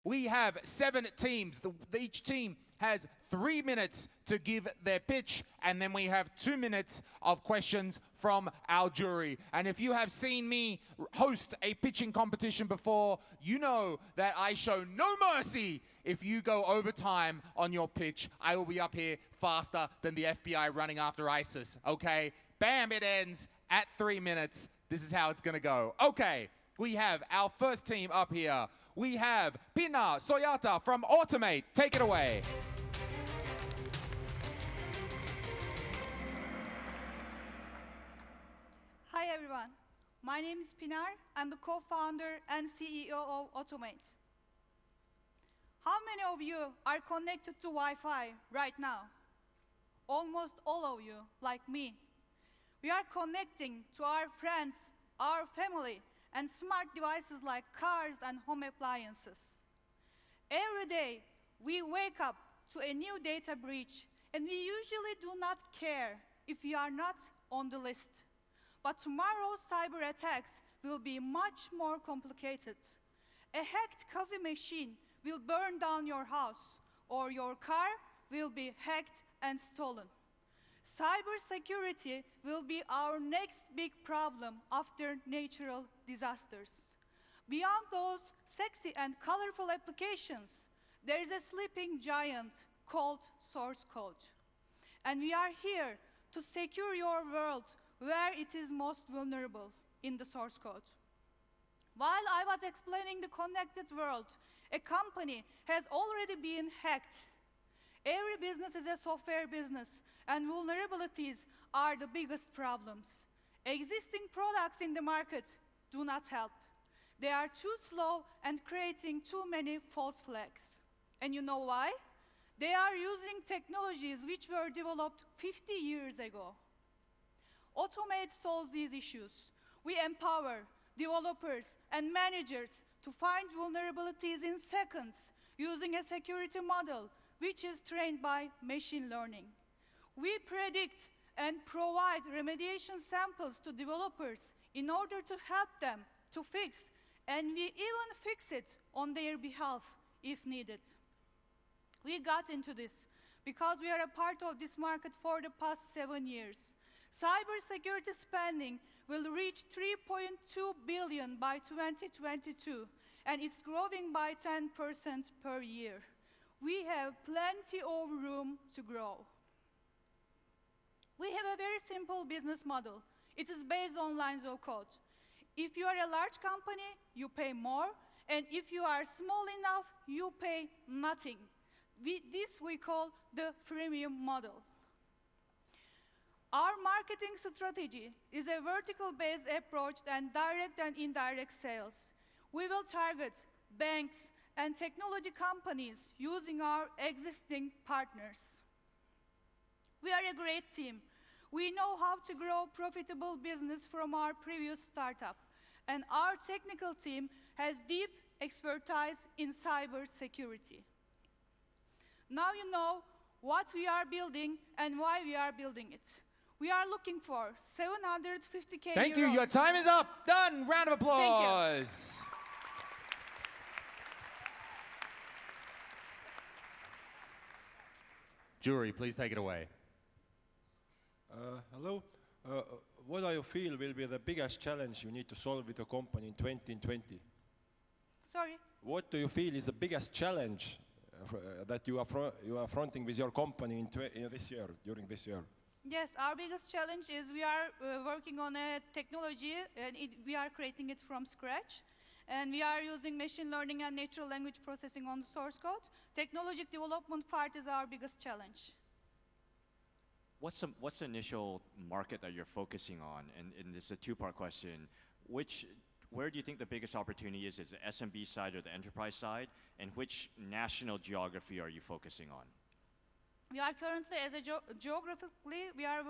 We have 7 teams. Each team has 3 minutes to give their pitch, and then we have 2 minutes of questions from our jury. And if you have seen me host a pitching competition before, you know that I show no mercy. If you go overtime on your pitch, I will be up here faster than the FBI running after ISIS, okay? Bam, it ends at 3 minutes. This is how it's gonna go. Okay, we have our first team up here. We have Pina Soyata from Automate. Take it away. Hi everyone, my name is Pinar. I'm the co-founder and CEO of Automate. How many of you are connected to Wi-Fi right now? Almost all of you, like me. We are connecting to our friends, our family, and smart devices like cars and home appliances. Every day, we wake up to a new data breach, and we usually do not care if we are not on the list. But tomorrow's cyber attacks will be much more complicated. A hacked coffee machine will burn down your house, or your car will be hacked and stolen. Cybersecurity will be our next big problem after natural disasters. Beyond those sexy and colorful applications, there is a sleeping giant called source code. And we are here to secure your world where it is most vulnerable, in the source code. While I was explaining the connected world, a company has already been hacked. Every business is a software business, and vulnerabilities are the biggest problems. Existing products in the market do not help. They are too slow and creating too many false flags. And you know why? They are using technologies which were developed 50 years ago. Automate solves these issues. We empower developers and managers to find vulnerabilities in seconds using a security model which is trained by machine learning. We predict and provide remediation samples to developers in order to help them to fix, and we even fix it on their behalf if needed. We got into this because we are a part of this market for the past 7 years. Cybersecurity spending will reach $3.2 billion by 2022, and it's growing by 10% per year. We have plenty of room to grow. We have a very simple business model. It is based on lines of code. If you are a large company, you pay more, and if you are small enough, you pay nothing. This we call the freemium model. Our marketing strategy is a vertical-based approach and direct and indirect sales. We will target banks and technology companies using our existing partners. We are a great team. We know how to grow profitable business from our previous startup, and our technical team has deep expertise in cybersecurity. Now you know what we are building and why we are building it. We are looking for 750K Thank you. euros. Your time is up. Done. Round of applause. Jury, please take it away. Hello. What do you feel will be the biggest challenge you need to solve with your company in 2020? Sorry? What do you feel is the biggest challenge that you are fronting with your company in this year, during this year? Yes, our biggest challenge is we are working on a technology, and we are creating it from scratch. And we are using machine learning and natural language processing on the source code. Technology development part is our biggest challenge. What's the initial market that you're focusing on? And it's a two-part question. Where do you think the biggest opportunity is? Is it the SMB side or the enterprise side? And which national geography are you focusing on? We are currently, geographically, we are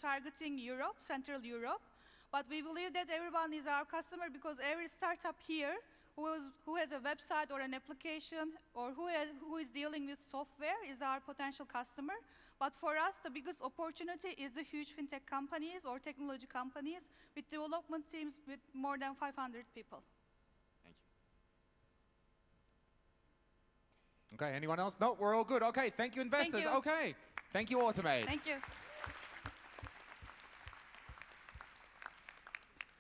targeting Europe, Central Europe. But we believe that everyone is our customer because every startup here who has a website or an application or who is dealing with software is our potential customer. But for us, the biggest opportunity is the huge fintech companies or technology companies with development teams with more than 500 people. Thank you. Okay, anyone else? No, we're all good. Okay, thank you, investors. you. Okay, thank you, Automate. Thank you.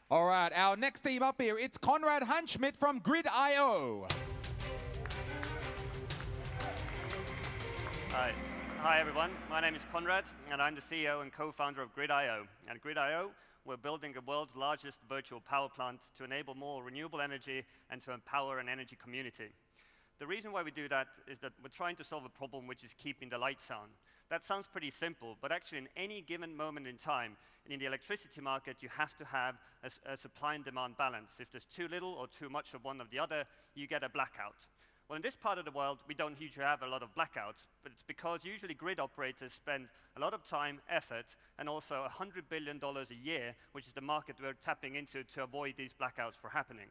All right, our next team up here, it's Konrad Hanschmidt from Grid.io. Hi. Hi, everyone. My name is Konrad, and I'm the CEO and co-founder of Grid.io. At Grid.io, we're building the world's largest virtual power plant to enable more renewable energy and to empower an energy community. The reason why we do that is that we're trying to solve a problem which is keeping the lights on. That sounds pretty simple, but actually in any given moment in time, in the electricity market, you have to have a supply and demand balance. If there's too little or too much of one or the other, you get a blackout. Well, in this part of the world, we don't usually have a lot of blackouts, but it's because usually grid operators spend a lot of time, effort, and also $100 billion a year, which is the market we're tapping into to avoid these blackouts from happening.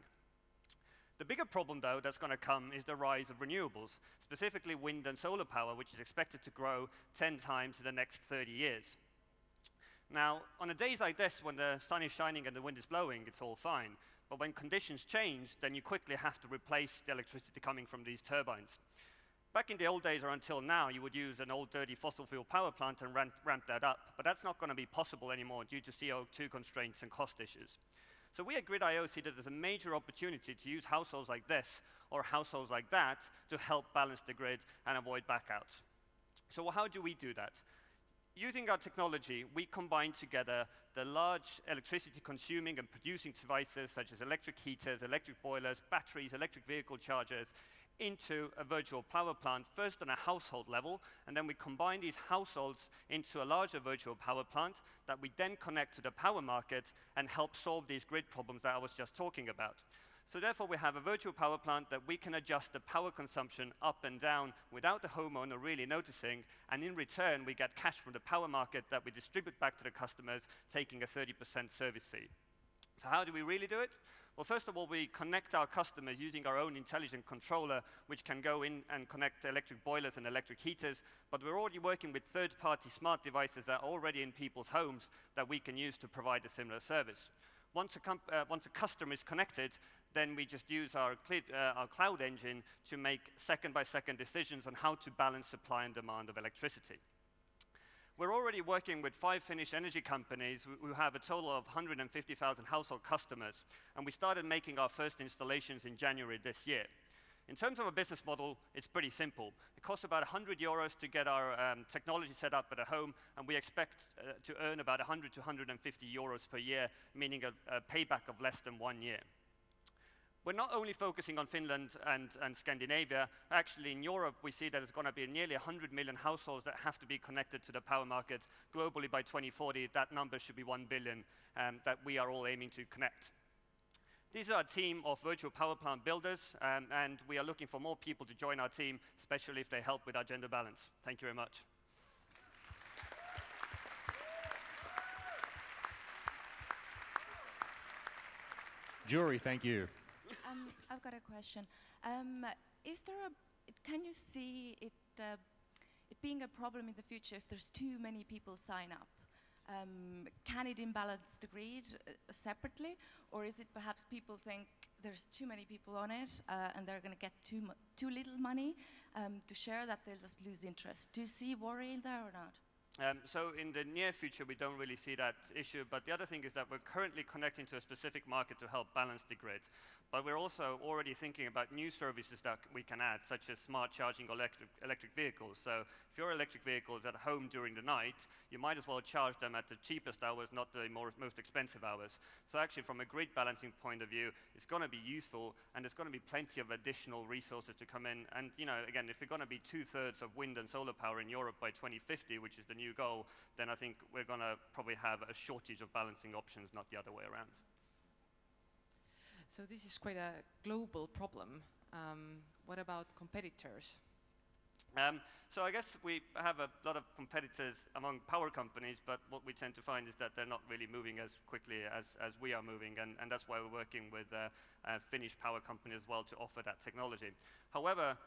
The bigger problem, though, that's going to come is the rise of renewables, specifically wind and solar power, which is expected to grow 10 times in the next 30 years. Now, on a days like this, when the sun is shining and the wind is blowing, it's all fine. But when conditions change, then you quickly have to replace the electricity coming from these turbines. Back in the old days, or until now, you would use an old dirty fossil fuel power plant and ramp that up. But that's not going to be possible anymore due to CO2 constraints and cost issues. So we at Grid.io see that there's a major opportunity to use households like this or households like that to help balance the grid and avoid blackouts. So how do we do that? Using our technology, we combine together the large electricity consuming and producing devices such as electric heaters, electric boilers, batteries, electric vehicle chargers into a virtual power plant, first on a household level, and then we combine these households into a larger virtual power plant that we then connect to the power market and help solve these grid problems that I was just talking about. So therefore, we have a virtual power plant that we can adjust the power consumption up and down without the homeowner really noticing, and in return, we get cash from the power market that we distribute back to the customers, taking a 30% service fee. So how do we really do it? Well, first of all, we connect our customers using our own intelligent controller, which can go in and connect electric boilers and electric heaters, but we're already working with third-party smart devices that are already in people's homes that we can use to provide a similar service. Once a customer is connected, then we just use our cloud engine to make second-by-second decisions on how to balance supply and demand of electricity. We're already working with 5 Finnish energy companies who have a total of 150,000 household customers, and we started making our first installations in January this year. In terms of a business model, it's pretty simple. It costs about 100 euros to get our technology set up at a home, and we expect to earn about 100 to 150 euros per year, meaning a payback of less than 1 year. We're not only focusing on Finland and Scandinavia. Actually, in Europe, we see that there's going to be nearly 100 million households that have to be connected to the power market. Globally, by 2040, that number should be 1 billion that we are all aiming to connect. These are a team of virtual power plant builders, and we are looking for more people to join our team, especially if they help with our gender balance. Thank you very much. Jury, thank you. I've got a question. Can you see it being a problem in the future if there's too many people sign up? Can it imbalance the grid separately, or is it perhaps people think there's too many people on it and they're going to get too little money to share that they'll just lose interest? Do you see worry in there or not? So in the near future, we don't really see that issue, but the other thing is that we're currently connecting to a specific market to help balance the grid. But we're also already thinking about new services that we can add, such as smart charging electric vehicles. So if your electric vehicle is at home during the night, you might as well charge them at the cheapest hours, not the most expensive hours. So actually, from a grid balancing point of view, it's going to be useful, and there's going to be plenty of additional resources to come in. And again, if we're going to be 2/3 of wind and solar power in Europe by 2050, which is the new goal, then I think we're going to probably have a shortage of balancing options, not the other way around. So this is quite a global problem. What about competitors? So I guess we have a lot of competitors among power companies, but what we tend to find is that they're not really moving as quickly as we are moving, and that's why we're working with a Finnish power company as well to offer that technology. However,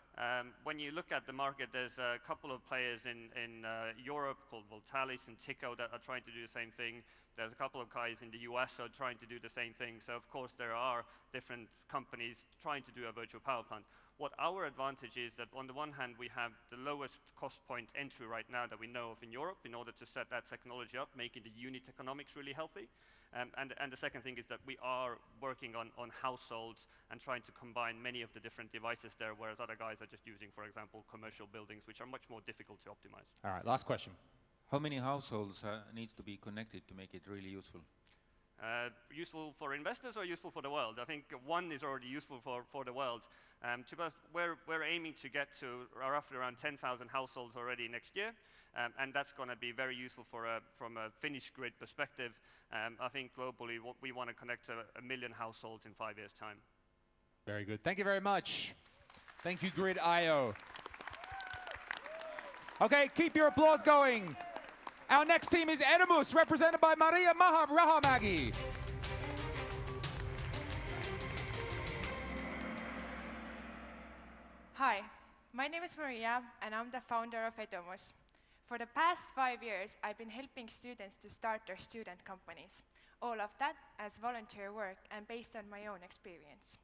when you look at the market, there's a couple of players in Europe called Voltalis and Tico that are trying to do the same thing. There's a couple of guys in the US who are trying to do the same thing. So of course there are different companies trying to do a virtual power plant. What our advantage is that on the one hand we have the lowest cost point entry right now that we know of in Europe in order to set that technology up, making the unit economics really healthy. And the second thing is that we are working on households and trying to combine many of the different devices there, whereas other guys are just using, for example, commercial buildings, which are much more difficult to optimize. All right, last question. How many households needs to be connected to make it really useful? Useful for investors or useful for the world? I think one is already useful for the world. To be honest, we're aiming to get to roughly around 10,000 households already next year, and that's going to be very useful from a Finnish grid perspective. I think globally we want to connect to 1 million households in 5 years' time. Very good. Thank you very much. Thank you, Grid.io. Okay, keep your applause going. Our next team is Edomus, represented by Maria Rahamägi. Hi, my name is Maria, and I'm the founder of Edomus. For the past 5 years, I've been helping students to start their student companies. All of that as volunteer work and based on my own experience.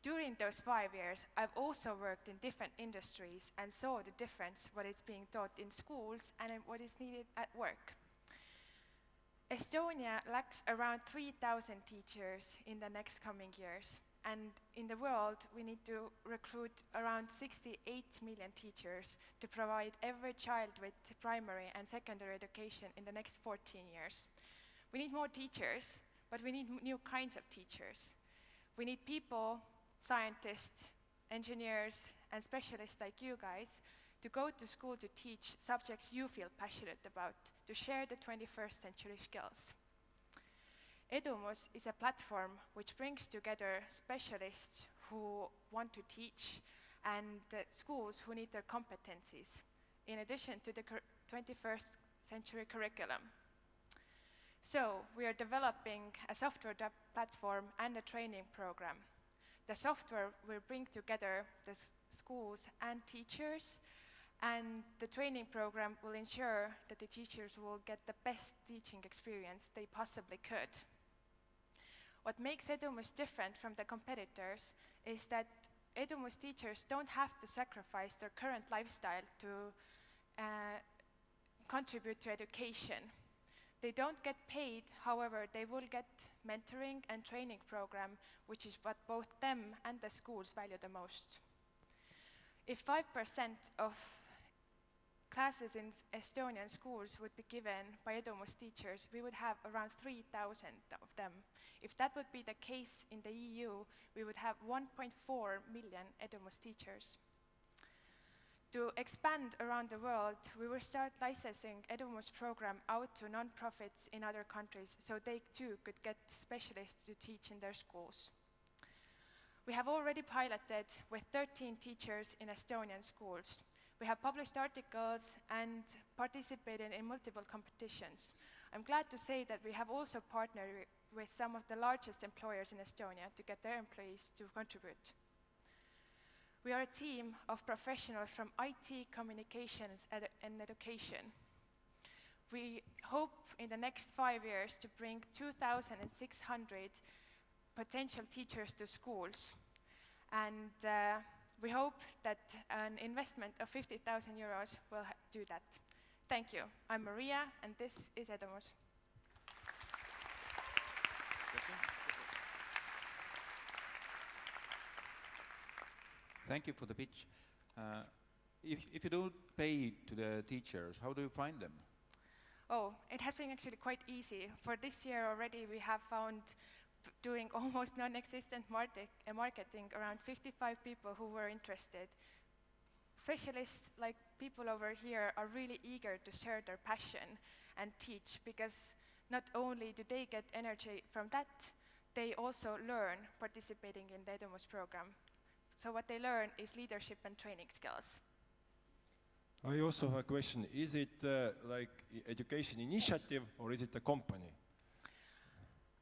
During those 5 years, I've also worked in different industries and saw the difference what is being taught in schools and what is needed at work. Estonia lacks around 3,000 teachers in the next coming years. And in the world, we need to recruit around 68 million teachers to provide every child with primary and secondary education in the next 14 years. We need more teachers, but we need new kinds of teachers. We need people, scientists, engineers, and specialists like you guys to go to school to teach subjects you feel passionate about, to share the 21st century skills. Edumus is a platform which brings together specialists who want to teach and schools who need their competencies, in addition to the 21st century curriculum. So we are developing a software platform and a training program. The software will bring together the schools and teachers, and the training program will ensure that the teachers will get the best teaching experience they possibly could. What makes Edumus different from the competitors is that Edumus teachers don't have to sacrifice their current lifestyle to contribute to education. They don't get paid, however, they will get mentoring and training program, which is what both them and the schools value the most. If 5% of classes in Estonian schools would be given by Edumus teachers, we would have around 3,000 of them. If that would be the case in the EU, we would have 1.4 million Edumus teachers. To expand around the world, we will start licensing Edumus program out to non-profits in other countries, so they too could get specialists to teach in their schools. We have already piloted with 13 teachers in Estonian schools. We have published articles and participated in multiple competitions. I'm glad to say that we have also partnered with some of the largest employers in Estonia to get their employees to contribute. We are a team of professionals from IT, communications, and education. We hope in the next 5 years to bring 2,600 potential teachers to schools. And we hope that an investment of 50,000 euros will do that. Thank you. I'm Maria, and this is Edumus. Thank you for the pitch. If you don't pay to the teachers, how do you find them? Oh, it has been actually quite easy. For this year already, we have found doing almost non-existent marketing around 55 people who were interested. Specialists like people over here are really eager to share their passion and teach, because not only do they get energy from that, they also learn participating in the Edumus program. So what they learn is leadership and training skills. I also have a question. Is it like education initiative or is it a company?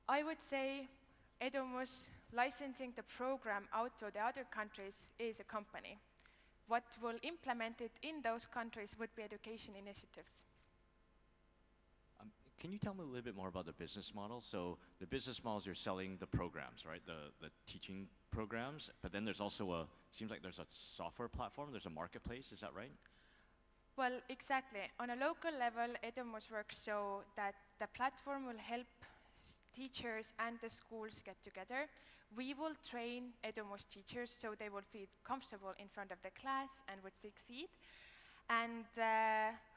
I would say Edumus licensing the program out to the other countries is a company. What will implement it in those countries would be education initiatives. can you tell me a little bit more about the business model? So the business models, you're selling the programs, right? The teaching programs, but then there's also seems like there's a software platform, there's a marketplace, is that right? Well, exactly. On a local level, Edumus works so that the platform will help teachers and the schools get together. We will train Edumus teachers so they will feel comfortable in front of the class and would succeed. And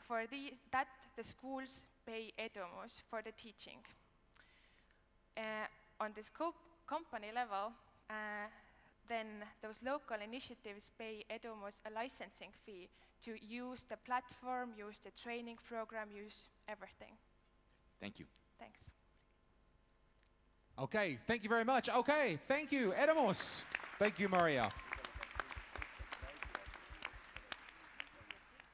for that, the schools pay Edumus for the teaching. On the company level, then those local initiatives pay Edumus a licensing fee to use the platform, use the training program, use everything. Thank you. Thanks. Okay, thank you very much. Okay, thank you, Edamos. Thank you, Maria.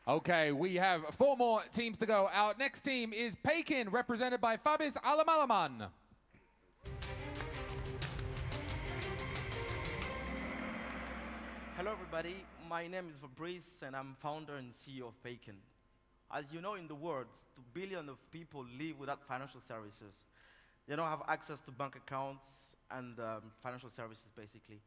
Okay, we have 4 more teams to go. Our next team is Pekin, represented by Fabis Alamalaman. Hello everybody, my name is Fabrice and I'm founder and CEO of Pekin. As you know, in the world, 2 billion of people live without financial services. They don't have access to bank accounts and financial services basically.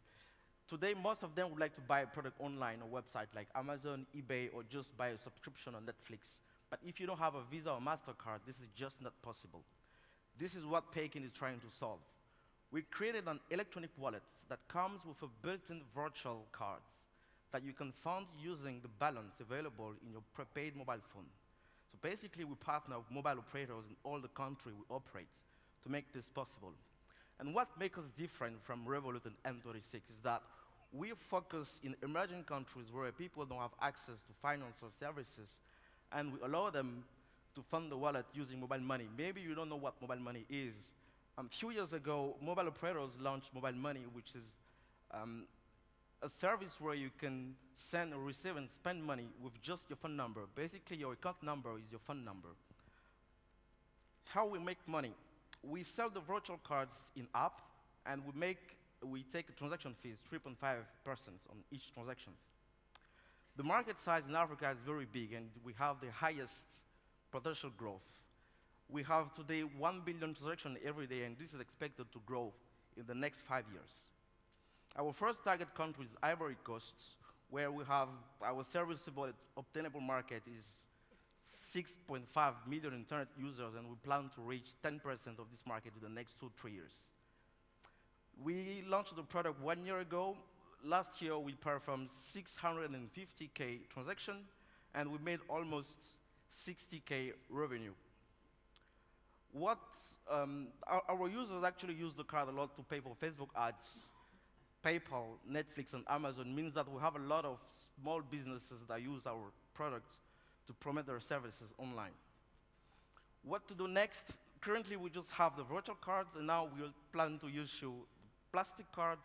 Today, most of them would like to buy a product online or website like Amazon, eBay, or just buy a subscription on Netflix. But if you don't have a Visa or MasterCard, this is just not possible. This is what Pekin is trying to solve. We created an electronic wallet that comes with a built-in virtual cards that you can fund using the balance available in your prepaid mobile phone. So basically, we partner with mobile operators in all the country we operate to make this possible. And what makes us different from Revolut and N26 is that we focus in emerging countries where people don't have access to financial services, and we allow them to fund the wallet using mobile money. Maybe you don't know what mobile money is. A few years ago, mobile operators launched mobile money, which is a service where you can send or receive and spend money with just your phone number. Basically, your account number is your phone number. How we make money? We sell the virtual cards in app, and we take a transaction fees, 3.5% on each transaction. The market size in Africa is very big, and we have the highest potential growth. We have today 1 billion transactions every day, and this is expected to grow in the next 5 years. Our first target country is Ivory Coast, where we have our serviceable, obtainable market is 6.5 million internet users, and we plan to reach 10% of this market in the next 2-3 years. We launched the product 1 year ago. Last year, we performed 650K transactions, and we made almost 60K revenue. Our users actually use the card a lot to pay for Facebook ads. PayPal, Netflix, and Amazon means that we have a lot of small businesses that use our products to promote their services online. What to do next? Currently, we just have the virtual cards, and now we plan to issue plastic cards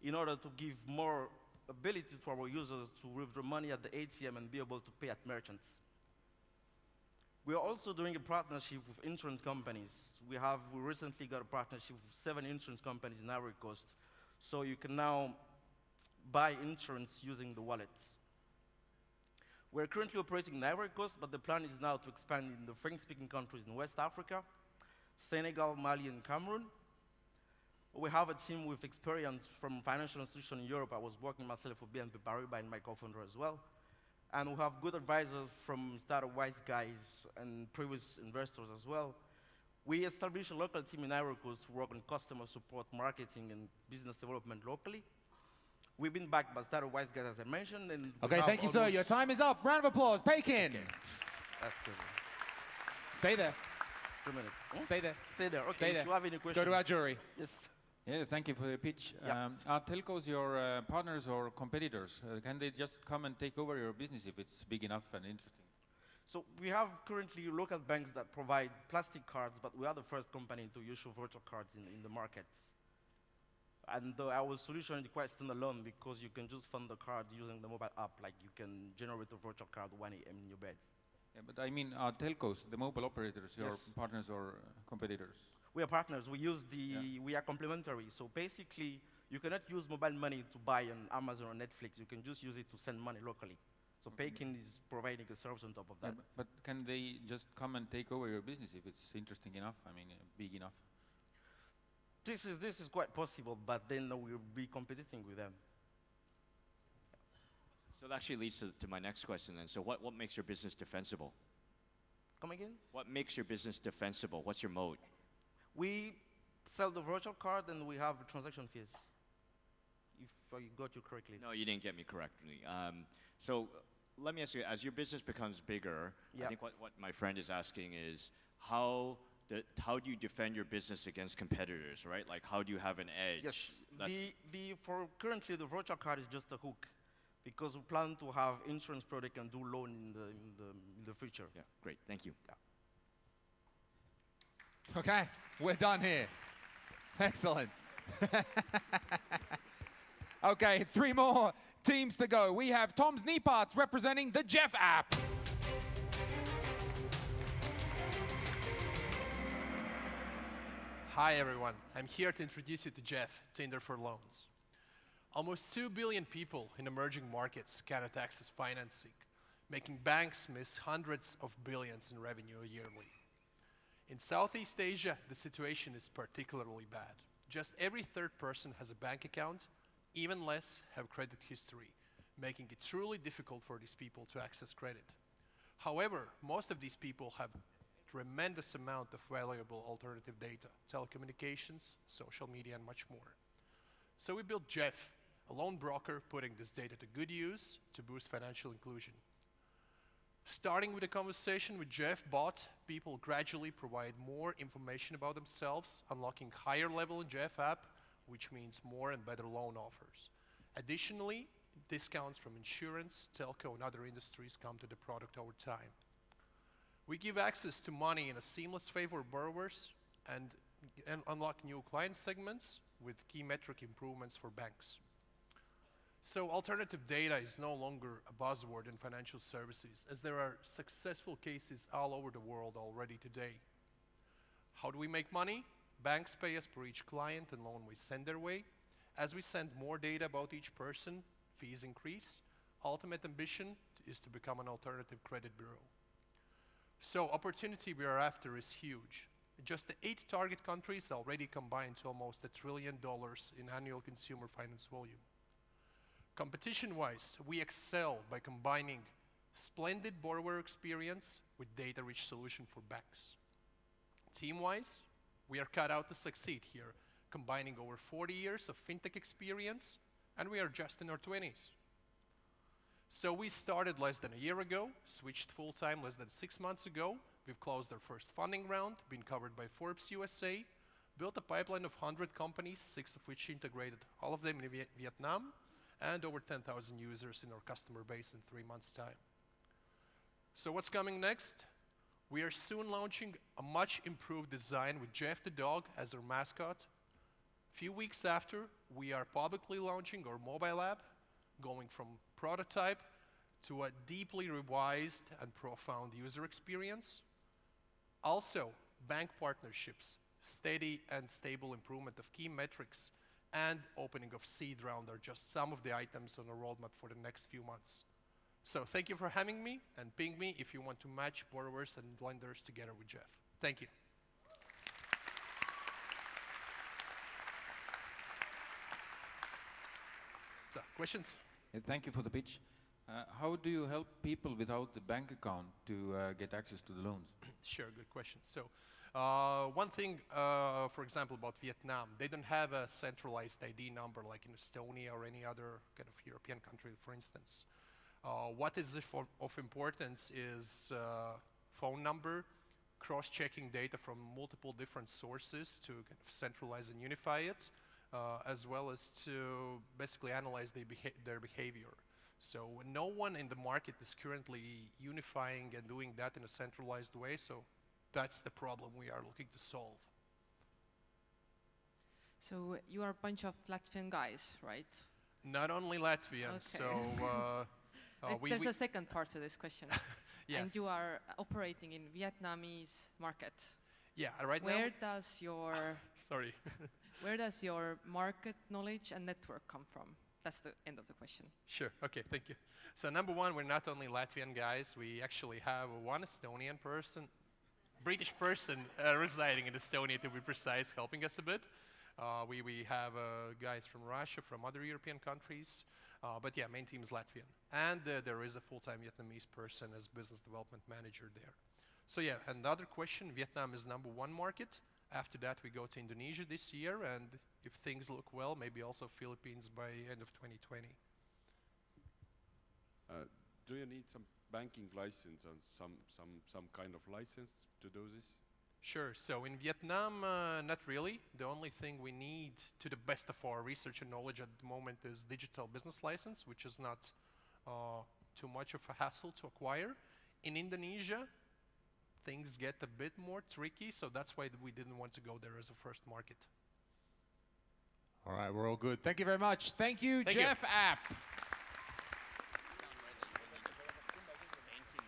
in order to give more ability to our users to withdraw money at the ATM and be able to pay at merchants. We are also doing a partnership with insurance companies. We recently got a partnership with 7 insurance companies in Ivory Coast, so you can now buy insurance using the wallets. We're currently operating in Ivory Coast, but the plan is now to expand in the French-speaking countries in West Africa, Senegal, Mali, and Cameroon. We have a team with experience from financial institutions in Europe. I was working myself for BNP Paribas and my co-founder as well. And we have good advisors from STARTUP wise guys and previous investors as well. We established a local team in Ivory Coast to work on customer support, marketing, and business development locally. We've been backed by STARTUP wise guys, as I mentioned. And okay, thank you, sir. Your time is up. Round of applause. Pekin. Okay. That's good. Stay there. 2 minutes. Stay there. Stay there. Okay, Stay there. if you have any questions. Let's go to our jury. Yes. Yeah, thank you for the pitch. Yeah. Are telcos your partners or competitors? Can they just come and take over your business if it's big enough and interesting? So we have currently local banks that provide plastic cards, but we are the first company to issue virtual cards in the markets. And our solution is quite standalone because you can just fund the card using the mobile app, like you can generate a virtual card 1 a.m. in your bed. Yeah, but I mean, are telcos, the mobile operators, your partners or competitors? We are partners. We are complementary. So basically, you cannot use mobile money to buy on Amazon or Netflix. You can just use it to send money locally. So Paykin is providing a service on top of that. Yeah, but can they just come and take over your business if it's interesting enough? I mean, big enough? This is quite possible, but then we'll be competing with them. So that actually leads to my next question then. So what makes your business defensible? Come again? What makes your business defensible? What's your moat? We sell the virtual card and we have transaction fees. If I got you correctly. No, you didn't get me correctly. So let me ask you, as your business becomes bigger, I think what my friend is asking is how do you defend your business against competitors, right? Like how do you have an edge? Yes, for currently the virtual card is just a hook, because we plan to have insurance product and do loan in the future. Yeah, great, thank you. Yeah. Okay, we're done here. Excellent. Okay, 3 more teams to go. We have Tom's Kneeparts representing the Jeff app. Hi everyone, I'm here to introduce you to Jeff, Tinder for Loans. Almost 2 billion people in emerging markets cannot access financing, making banks miss hundreds of billions in revenue yearly. In Southeast Asia, the situation is particularly bad. Just every 3rd person has a bank account, even less have credit history, making it truly difficult for these people to access credit. However, most of these people have tremendous amount of valuable alternative data, telecommunications, social media, and much more. So we built Jeff, a loan broker putting this data to good use to boost financial inclusion. Starting with a conversation with Jeff bot, people gradually provide more information about themselves, unlocking higher level in Jeff app, which means more and better loan offers. Additionally, discounts from insurance, telco, and other industries come to the product over time. We give access to money in a seamless way for borrowers and unlock new client segments with key metric improvements for banks. So alternative data is no longer a buzzword in financial services, as there are successful cases all over the world already today. How do we make money? Banks pay us per each client and loan we send their way. As we send more data about each person, fees increase. Ultimate ambition is to become an alternative credit bureau. So opportunity we are after is huge. Just the 8 target countries already combine to almost $1 trillion in annual consumer finance volume. Competition-wise, we excel by combining splendid borrower experience with data-rich solution for banks. Team-wise, we are cut out to succeed here, combining over 40 years of fintech experience, and we are just in our 20s. So we started less than a year ago, switched full-time less than 6 months ago. We've closed our first funding round, been covered by Forbes USA, built a pipeline of 100 companies, 6 of which integrated, all of them in Vietnam, and over 10,000 users in our customer base in 3 months' time. So what's coming next? We are soon launching a much improved design with Jeff the dog as our mascot. Few weeks after, we are publicly launching our mobile app, going from prototype to a deeply revised and profound user experience. Also, bank partnerships, steady and stable improvement of key metrics, and opening of seed round are just some of the items on the roadmap for the next few months. So thank you for having me, and ping me if you want to match borrowers and lenders together with Jeff. Thank you. So, questions? Yeah, thank you for the pitch. How do you help people without the bank account to get access to the loans? Sure, good question. So one thing, for example, about Vietnam, they don't have a centralized ID number like in Estonia or any other kind of European country, for instance. What is of importance is phone number, cross-checking data from multiple different sources to kind of centralize and unify it, as well as to basically analyze their behavior. So no one in the market is currently unifying and doing that in a centralized way, so that's the problem we are looking to solve. So you are a bunch of Latvian guys, right? Not only Latvian, Okay. so there's a second part to this question. Yes. And you are operating in Vietnamese market. Yeah, right now. Where does your Sorry. where does your market knowledge and network come from? That's the end of the question. Sure, okay, thank you. So number one, we're not only Latvian guys, we actually have one Estonian person, British person residing in Estonia to be precise, helping us a bit. We have guys from Russia, from other European countries, but yeah, main team is Latvian. And there is a full-time Vietnamese person as business development manager there. So yeah, another question, Vietnam is number one market. After that, we go to Indonesia this year, and if things look well, maybe also Philippines by end of 2020. Do you need some banking license and some kind of license to do this? Sure, so in Vietnam, not really. The only thing we need, to the best of our research and knowledge at the moment, is digital business license, which is not too much of a hassle to acquire. In Indonesia, things get a bit more tricky, so that's why we didn't want to go there as a first market. All right, we're all good. Thank you very much. Thank you, Thank you. Jeff App.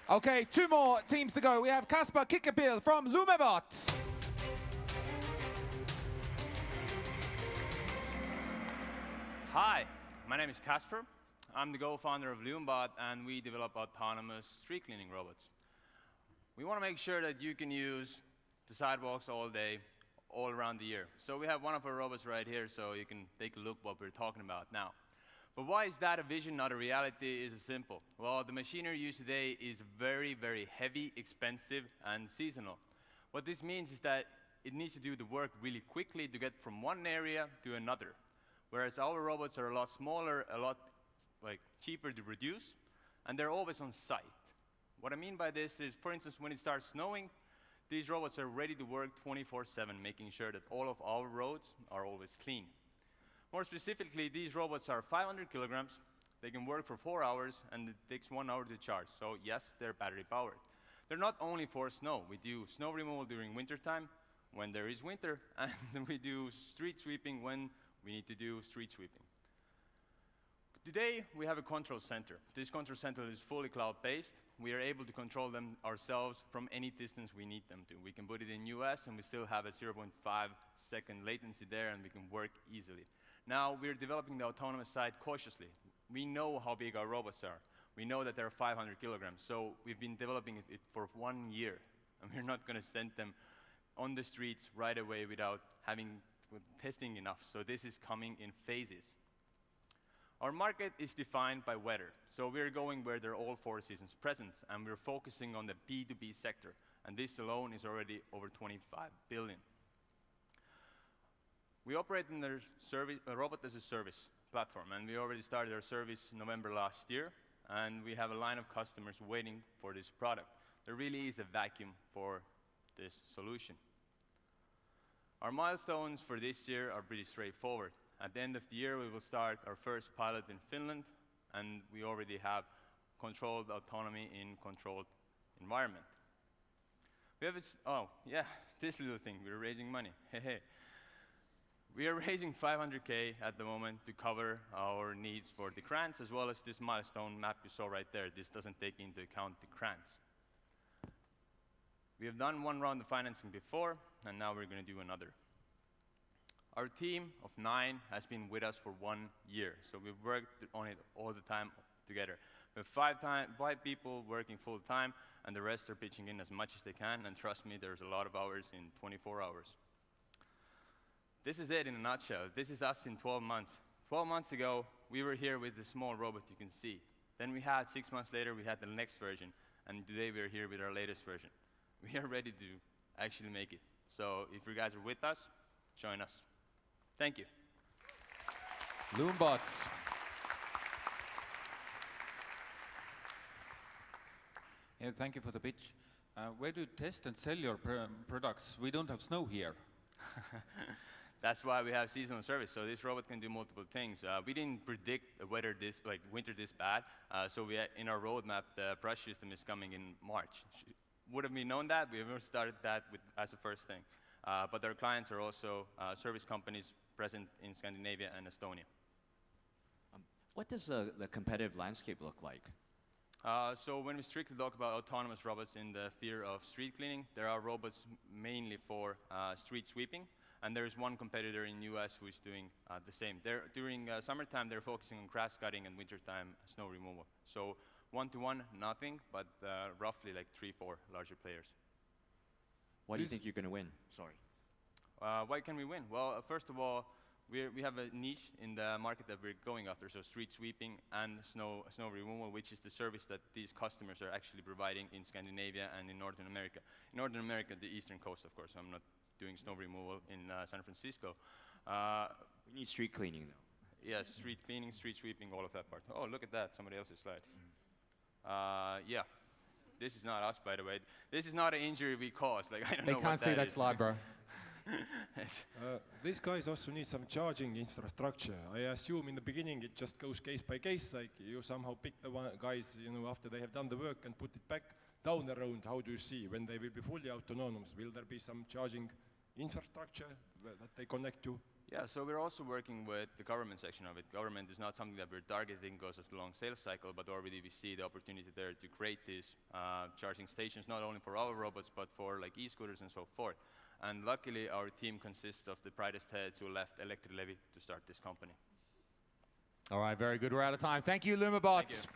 Okay, two more teams to go. We have Kasper Kikkebil from Lumebot. Hi, my name is Kasper. I'm the co-founder of Lumebot, and we develop autonomous street cleaning robots. We want to make sure that you can use the sidewalks all day, all around the year. So we have one of our robots right here, so you can take a look what we're talking about now. But why is that a vision, not a reality? Is simple. Well, the machinery used today is very, very heavy, expensive, and seasonal. What this means is that it needs to do the work really quickly to get from one area to another. Whereas our robots are a lot smaller, a lot cheaper to produce, and they're always on site. What I mean by this is, for instance, when it starts snowing, these robots are ready to work 24/7, making sure that all of our roads are always clean. More specifically, these robots are 500 kilograms, they can work for 4 hours, and it takes 1 hour to charge. So yes, they're battery powered. They're not only for snow. We do snow removal during winter time, when there is winter, and we do street sweeping when we need to do street sweeping. Today, we have a control center. This control center is fully cloud-based. We are able to control them ourselves from any distance we need them to. We can put it in US, and we still have a 0.5-second latency there, and we can work easily. Now, we're developing the autonomous side cautiously. We know how big our robots are. We know that they're 500 kilograms, so we've been developing it for 1 year, and we're not going to send them on the streets right away without having testing enough. So this is coming in phases. Our market is defined by weather, so we're going where there are all 4 seasons present, and we're focusing on the B2B sector, and this alone is already over 25 billion. We operate in the robot as a service platform, and we already started our service November last year, and we have a line of customers waiting for this product. There really is a vacuum for this solution. Our milestones for this year are pretty straightforward. At the end of the year, we will start our first pilot in Finland, and we already have controlled autonomy in controlled environment. We have this little thing, we're raising money. We are raising 500K at the moment to cover our needs for the grants, as well as this milestone map you saw right there. This doesn't take into account the grants. We have done 1 round of financing before, and now we're going to do another. Our team of 9 has been with us for 1 year, so we've worked on it all the time together. We have 5 people working full time, and the rest are pitching in as much as they can, and trust me, there's a lot of hours in 24 hours. This is it in a nutshell. This is us in 12 months. 12 months ago, we were here with the small robot you can see. Then we had 6 months later, we had the next version, and today we are here with our latest version. We are ready to actually make it. So if you guys are with us, join us. Thank you. Lumebots. Yeah, thank you for the pitch. Where do you test and sell your products? We don't have snow here. That's why we have seasonal service. So this robot can do multiple things. We didn't predict winter this bad. So in our roadmap, the brush system is coming in March. Would have we known that, we would have started that as a first thing. But our clients are also service companies present in Scandinavia and Estonia. What does the competitive landscape look like? So when we strictly talk about autonomous robots in the sphere of street cleaning, there are robots mainly for street sweeping. And there's one competitor in US who is doing the same. During summertime, they're focusing on grass cutting, and wintertime, snow removal. So one-to-one, nothing, but roughly like 3-4 larger players. Why do you think you're going to win? Sorry. Why can we win? Well, first of all, we have a niche in the market that we're going after, so street sweeping and snow removal, which is the service that these customers are actually providing in Scandinavia and in Northern America. In Northern America, the eastern coast, of course. I'm not doing snow removal in San Francisco. We need street cleaning, though. Yes, street cleaning, street sweeping, all of that part. Oh, look at that, somebody else's slide. Yeah, this is not us, by the way. This is not an injury we caused. Like, I don't know They can't see that slide, bro. These guys also need some charging infrastructure. I assume in the beginning it just goes case by case, like you somehow pick the guys, you know, after they have done the work and put it back down the road. How do you see when they will be fully autonomous? Will there be some charging infrastructure that they connect to? Yeah, so we're also working with the government section of it. Government is not something that we're targeting because of the long sales cycle, but already we see the opportunity there to create these charging stations, not only for our robots, but for like e-scooters and so forth. And luckily, our team consists of the brightest heads who left Electric Levy to start this company. All right, very good. We're out of time. Thank you, Lumabots.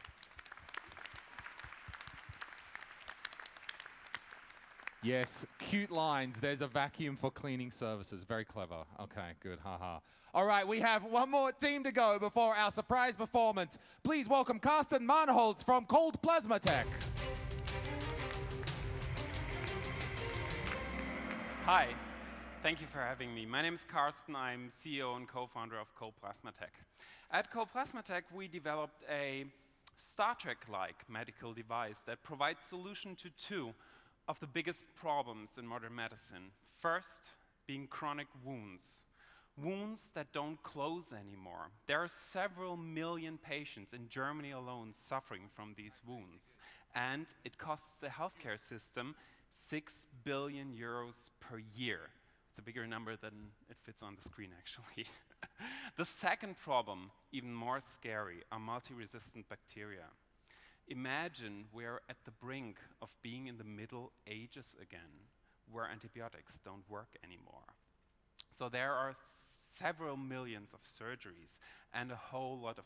Yes, cute lines. There's a vacuum for cleaning services. Very clever. Okay, good. Haha. All right, we have one more team to go before our surprise performance. Please welcome Carsten Manholz from Cold Plasma Tech. Hi, thank you for having me. My name is Carsten. I'm CEO and co-founder of Cold Plasma Tech. At Cold Plasma Tech, we developed a Star Trek-like medical device that provides solution to two of the biggest problems in modern medicine. First, being chronic wounds. Wounds that don't close anymore. There are several million patients in Germany alone suffering from these wounds. And it costs the healthcare system 6 billion euros per year. It's a bigger number than it fits on the screen, actually. The second problem, even more scary, are multi-resistant bacteria. Imagine we're at the brink of being in the Middle Ages again, where antibiotics don't work anymore. So there are several millions of surgeries and a whole lot of